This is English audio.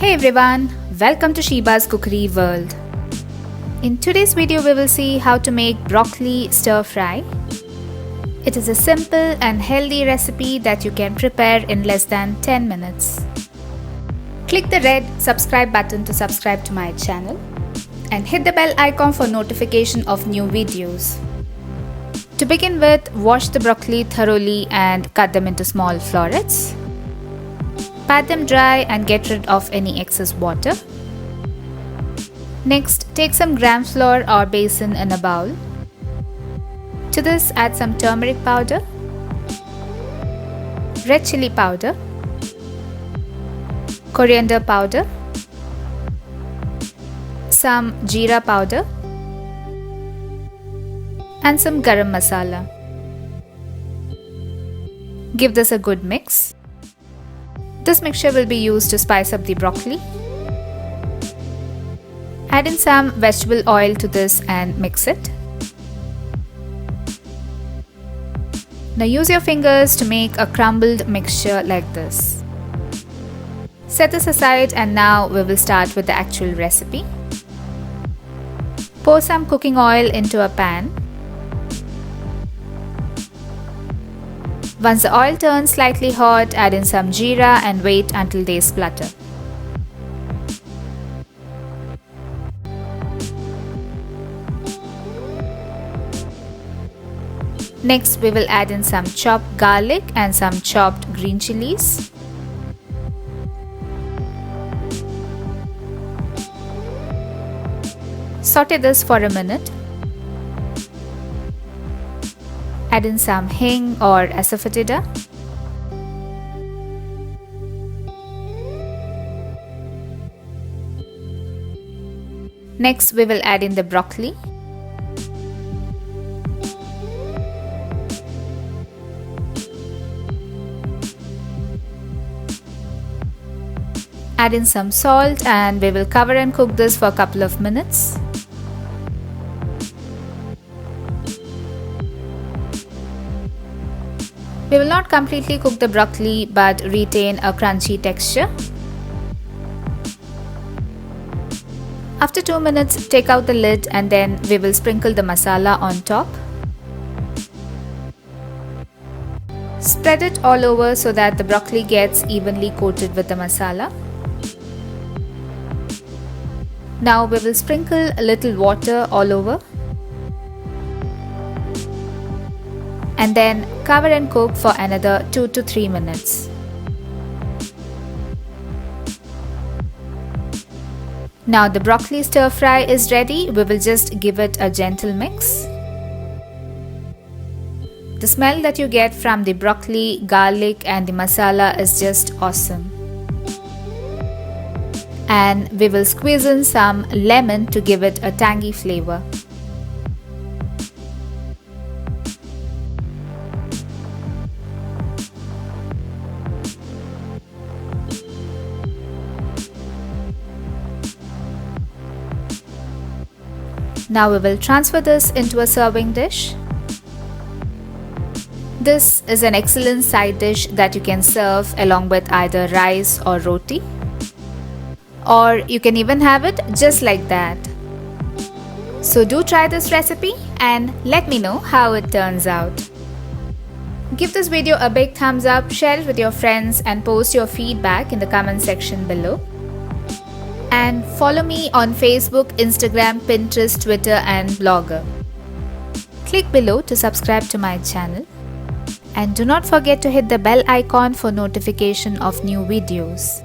Hey everyone, welcome to Sheeba's Cookery World. In today's video we will see how to make broccoli stir fry. It is a simple and healthy recipe that you can prepare in less than 10 minutes. Click the red subscribe button to subscribe to my channel and hit the bell icon for notification of new videos. To begin with, wash the broccoli thoroughly and cut them into small florets. Pat them dry and get rid of any excess water. Next, take some gram flour or besan in a bowl. To this, add some turmeric powder, red chilli powder, coriander powder, some jeera powder, and some garam masala. Give this a good mix. This mixture will be used to spice up the broccoli. Add in some vegetable oil to this and mix it. Now use your fingers to make a crumbled mixture like this. Set this aside and now we will start with the actual recipe. Pour some cooking oil into a pan. Once the oil turns slightly hot, add in some jeera and wait until they splutter. Next, we will add in some chopped garlic and some chopped green chilies. Saute this for a minute. Add in some Hing or Asafoetida. Next, we will add in the broccoli. Add in some salt and we will cover and cook this for a couple of minutes. We will not completely cook the broccoli but retain a crunchy texture. After 2 minutes, take out the lid and then we will sprinkle the masala on top. Spread it all over so that the broccoli gets evenly coated with the masala. Now we will sprinkle a little water all over. And then cover and cook for another 2 to 3 minutes. Now the broccoli stir fry is ready. We will just give it a gentle mix. The smell that you get from the broccoli, garlic and the masala is just awesome. And we will squeeze in some lemon to give it a tangy flavor. Now we will transfer this into a serving dish. This is an excellent side dish that you can serve along with either rice or roti. Or you can even have it just like that. So do try this recipe and let me know how it turns out. Give this video a big thumbs up, share it with your friends and post your feedback in the comment section below. And follow me on Facebook, Instagram, Pinterest, Twitter and Blogger. Click below to subscribe to my channel. And do not forget to hit the bell icon for notification of new videos.